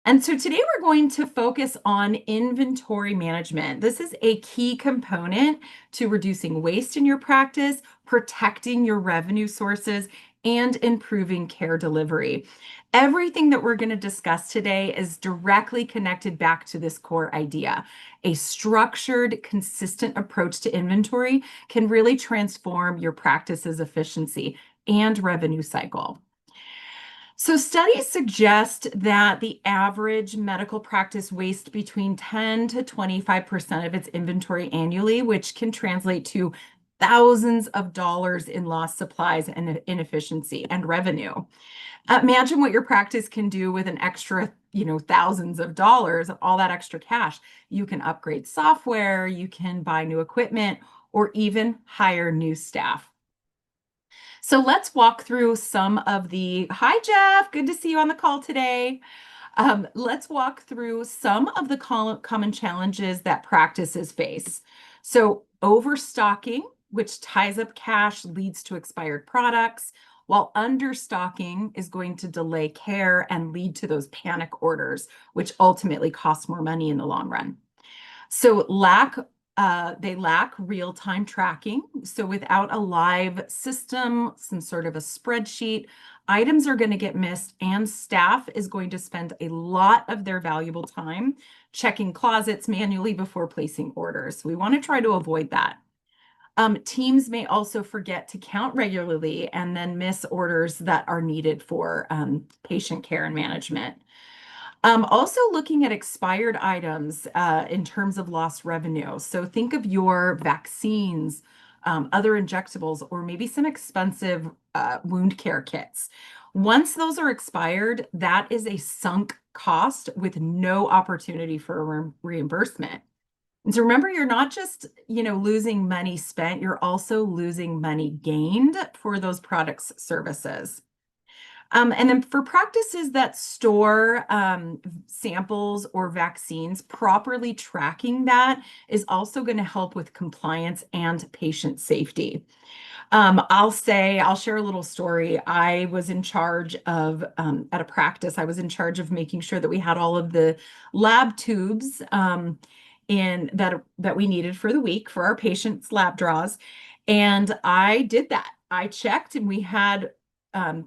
And so today we're going to focus on inventory management. This is a key component to reducing waste in your practice, protecting your revenue sources, and improving care delivery. Everything that we're going to discuss today is directly connected back to this core idea. A structured, consistent approach to inventory can really transform your practice's efficiency and revenue cycle. So studies suggest that the average medical practice wastes between 10 to 25% of its inventory annually, which can translate to thousands of dollars in lost supplies and inefficiency and revenue. Imagine what your practice can do with an extra, thousands of dollars, all that extra cash. You can upgrade software, you can buy new equipment, or even hire new staff. So let's walk through some of hi, Jeff, good to see you on the call today. Let's walk through some of the common challenges that practices face. So overstocking, which ties up cash, leads to expired products, while understocking is going to delay care and lead to those panic orders, which ultimately cost more money in the long run. So they lack real-time tracking. So without a live system, some sort of a spreadsheet, items are going to get missed, and staff is going to spend a lot of their valuable time checking closets manually before placing orders. We want to try to avoid that. Teams may also forget to count regularly and then miss orders that are needed for patient care and management. Also looking at expired items in terms of lost revenue. So think of your vaccines, other injectables, or maybe some expensive wound care kits. Once those are expired, that is a sunk cost with no opportunity for a reimbursement. And so remember, you're not just, losing money spent, you're also losing money gained for those products, services. And then for practices that store samples or vaccines, properly tracking that is also going to help with compliance and patient safety. I'll share a little story. I was in charge of, at a practice, I was in charge of making sure that we had all of the lab tubes in that we needed for the week for our patients' lab draws. And I did that. I checked, and we had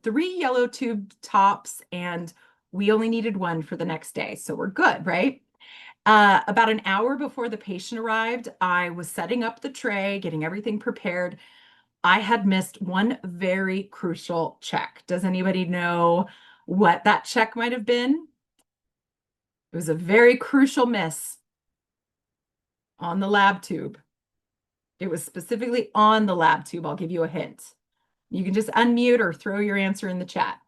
3 yellow tube tops, and we only needed 1 for the next day. So we're good, right? About an hour before the patient arrived, I was setting up the tray, getting everything prepared. I had missed one very crucial check. Does anybody know what that check might have been? It was a very crucial miss on the lab tube. It was specifically on the lab tube. I'll give you a hint. You can just unmute or throw your answer in the chat.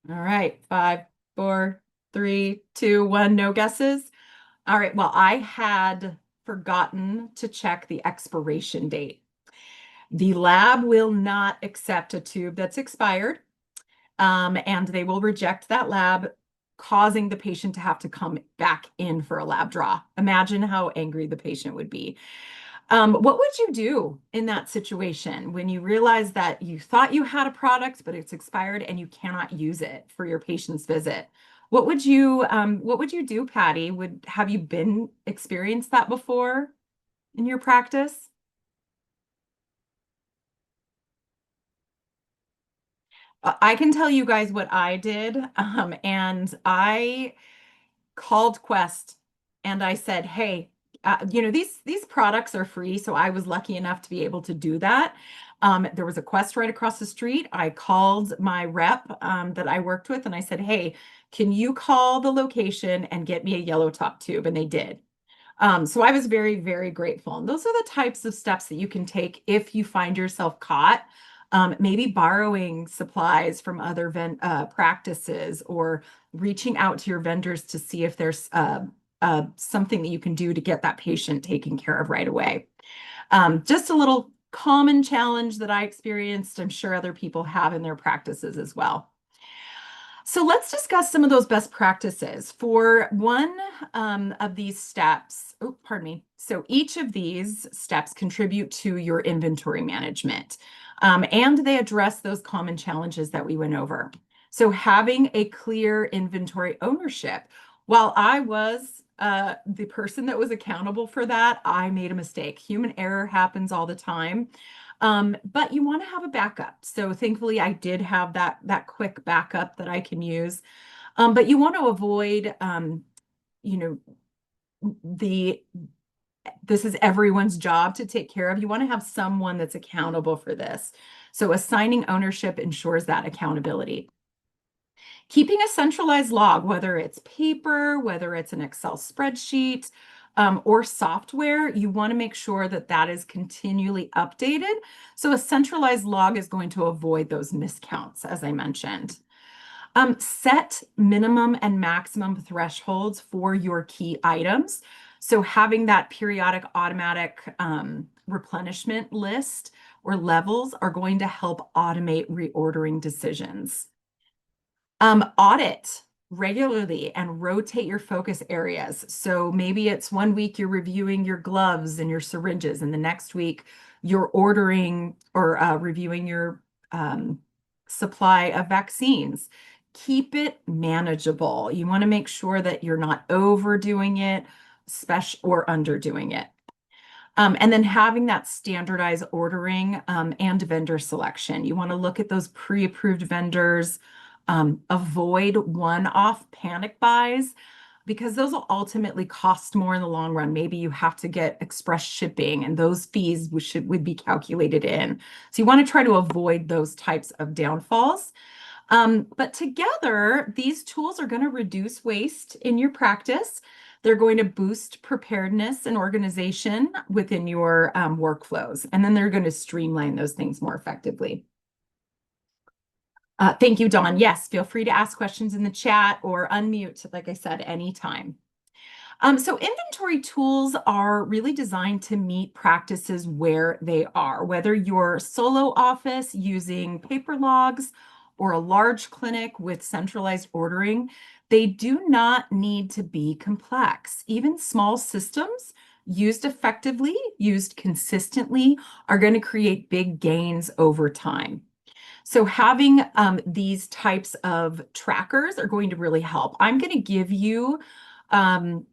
All right, 5, 4, 3, 2, 1, no guesses. All right, well, I had forgotten to check the expiration date. The lab will not accept a tube that's expired, and they will reject that lab, causing the patient to have to come back in for a lab draw. Imagine how angry the patient would be. What would you do in that situation when you realize that you thought you had a product, but it's expired and you cannot use it for your patient's visit? What would you do, Patty? Have you experienced that before in your practice? I can tell you guys what I did, and I called Quest and I said, hey, these products are free, so I was lucky enough to be able to do that. There was a Quest right across the street. I called my rep that I worked with, and I said, hey, can you call the location and get me a yellow top tube? And they did. So I was very, very grateful. And those are the types of steps that you can take if you find yourself caught. Maybe borrowing supplies from other practices, or reaching out to your vendors to see if there's something that you can do to get that patient taken care of right away. Just a little common challenge that I experienced. I'm sure other people have in their practices as well. So let's discuss some of those best practices. For one of these steps, oh, pardon me. So each of these steps contribute to your inventory management, and they address those common challenges that we went over. So having a clear inventory ownership. While I was the person that was accountable for that, I made a mistake. Human error happens all the time. But you want to have a backup. So thankfully, I did have that quick backup that I can use. But you want to avoid, you know, the this is everyone's job to take care of. You want to have someone that's accountable for this. So assigning ownership ensures that accountability. Keeping a centralized log, whether it's paper, whether it's an Excel spreadsheet, or software, you want to make sure that that is continually updated. So a centralized log is going to avoid those miscounts, as I mentioned. Set minimum and maximum thresholds for your key items. So having that periodic automatic replenishment list or levels are going to help automate reordering decisions. Audit regularly and rotate your focus areas. So maybe it's one week you're reviewing your gloves and your syringes, and the next week you're ordering or reviewing your supply of vaccines. Keep it manageable. You want to make sure that you're not overdoing it, or underdoing it. And then having that standardized ordering and vendor selection. You want to look at those pre-approved vendors, avoid one-off panic buys because those will ultimately cost more in the long run. Maybe you have to get express shipping and those fees would be calculated in. So you want to try to avoid those types of downfalls. But together, these tools are going to reduce waste in your practice. They're going to boost preparedness and organization within your workflows, and then they're going to streamline those things more effectively. Thank you, Dawn. Yes, feel free to ask questions in the chat or unmute, like I said, anytime. So inventory tools are really designed to meet practices where they are, whether you're solo office using paper logs or a large clinic with centralized ordering, they do not need to be complex. Even small systems used effectively, used consistently, are going to create big gains over time. So having these types of trackers are going to really help. I'm going to give you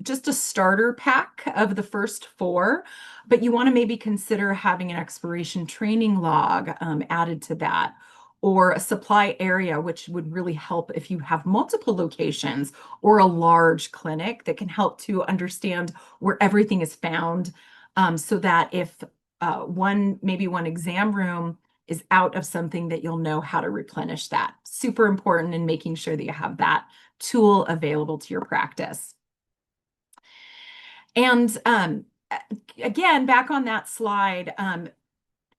just a starter pack of the first 4, but you want to maybe consider having an expiration training log added to that, or a supply area, which would really help if you have multiple locations or a large clinic that can help to understand where everything is found, so that if maybe one exam room is out of something, that you'll know how to replenish that. Super important in making sure that you have that tool available to your practice. And again, back on that slide,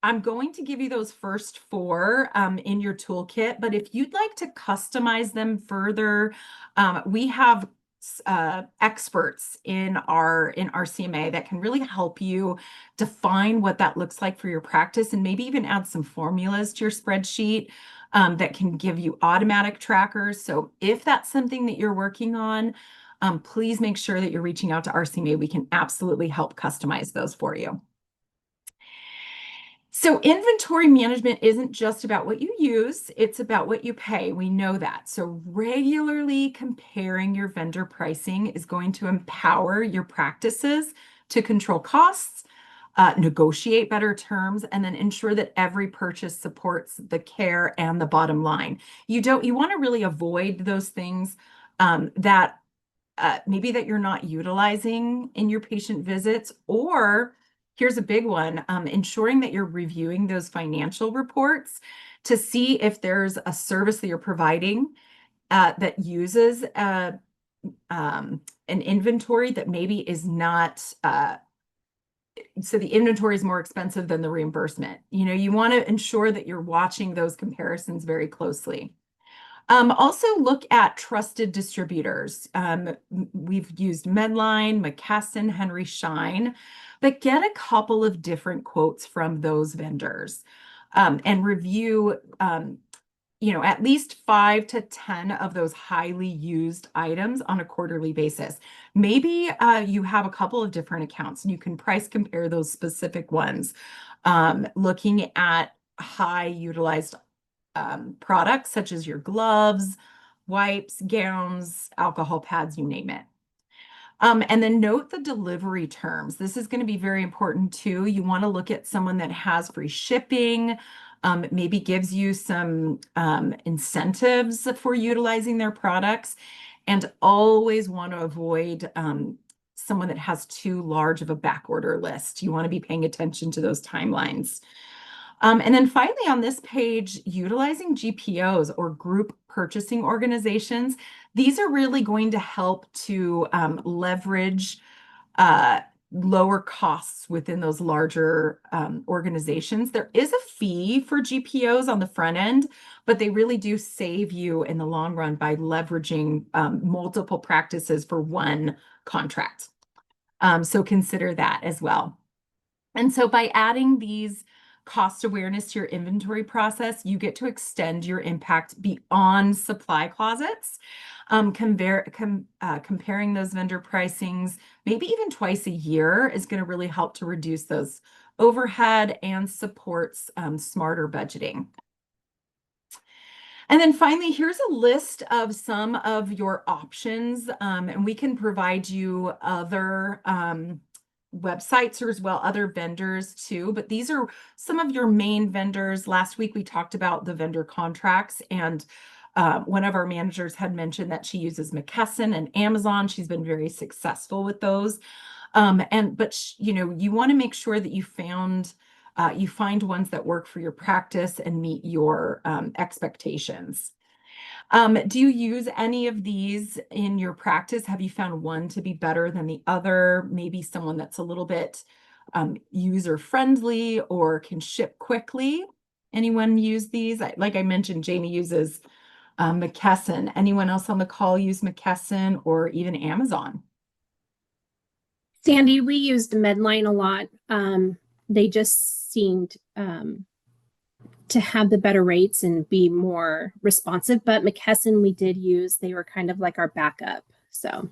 I'm going to give you those first 4 in your toolkit, but if you'd like to customize them further, we have experts in our CMA that can really help you define what that looks like for your practice, and maybe even add some formulas to your spreadsheet that can give you automatic trackers. So if that's something that you're working on, please make sure that you're reaching out to RCMA. We can absolutely help customize those for you. So inventory management isn't just about what you use, it's about what you pay. We know that. So regularly comparing your vendor pricing is going to empower your practices to control costs, negotiate better terms, and then ensure that every purchase supports the care and the bottom line. You want to really avoid those things that maybe that you're not utilizing in your patient visits, or here's a big one, ensuring that you're reviewing those financial reports to see if there's a service that you're providing that uses an inventory that maybe is not, so the inventory is more expensive than the reimbursement. You want to ensure that you're watching those comparisons very closely. Also look at trusted distributors. We've used Medline, McKesson, Henry Schein, but get a couple of different quotes from those vendors and review at least 5 to 10 of those highly used items on a quarterly basis. Maybe you have a couple of different accounts and you can price compare those specific ones, looking at high utilized products such as your gloves, wipes, gowns, alcohol pads, you name it. And then note the delivery terms. This is going to be very important too. You want to look at someone that has free shipping, maybe gives you some incentives for utilizing their products, and always want to avoid someone that has too large of a back order list. You want to be paying attention to those timelines. And then finally on this page, utilizing GPOs or group purchasing organizations. These are really going to help to leverage lower costs within those larger organizations. There is a fee for GPOs on the front end, but they really do save you in the long run by leveraging multiple practices for one contract. So consider that as well. And so by adding these cost awareness to your inventory process, you get to extend your impact beyond supply closets. Comparing those vendor pricings, maybe even twice a year, is going to really help to reduce those overhead and supports smarter budgeting. And then finally, here's a list of some of your options, and we can provide you other websites or as well other vendors too, but these are some of your main vendors. Last week we talked about the vendor contracts, and one of our managers had mentioned that she uses McKesson and Amazon. She's been very successful with those. But you want to make sure that you find ones that work for your practice and meet your expectations. Do you use any of these in your practice? Have you found one to be better than the other? Maybe someone that's a little bit user-friendly or can ship quickly? Anyone use these? Like I mentioned, Jamie uses McKesson. Anyone else on the call use McKesson or even Amazon? Sandy, we used Medline a lot. They just seemed to have the better rates and be more responsive. But McKesson we did use. They were kind of like our backup. So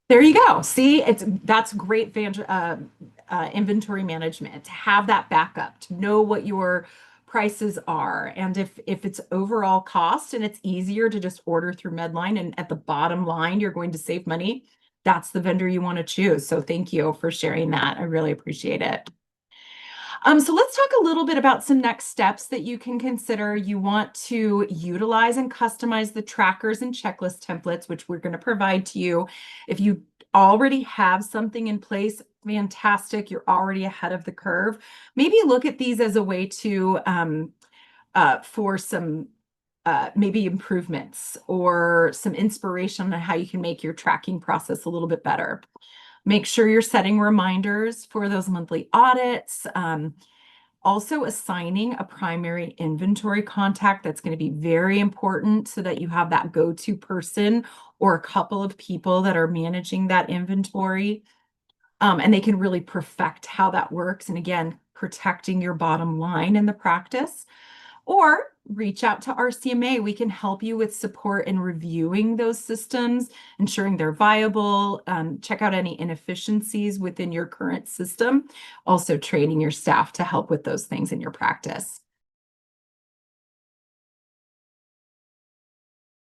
there you go. See, that's great inventory management, to have that backup, to know what your prices are. And if it's overall cost and it's easier to just order through Medline, and at the bottom line, you're going to save money, that's the vendor you want to choose. So thank you for sharing that. I really appreciate it. So let's talk a little bit about some next steps that you can consider. You want to utilize and customize the trackers and checklist templates, which we're going to provide to you. If you already have something in place, fantastic. You're already ahead of the curve. Maybe look at these as a way to for some maybe improvements or some inspiration on how you can make your tracking process a little bit better. Make sure you're setting reminders for those monthly audits. Also assigning a primary inventory contact. That's going to be very important so that you have that go-to person or a couple of people that are managing that inventory. And they can really perfect how that works. And again, protecting your bottom line in the practice. Or reach out to RCMA. We can help you with support in reviewing those systems, ensuring they're viable, check out any inefficiencies within your current system, also training your staff to help with those things in your practice.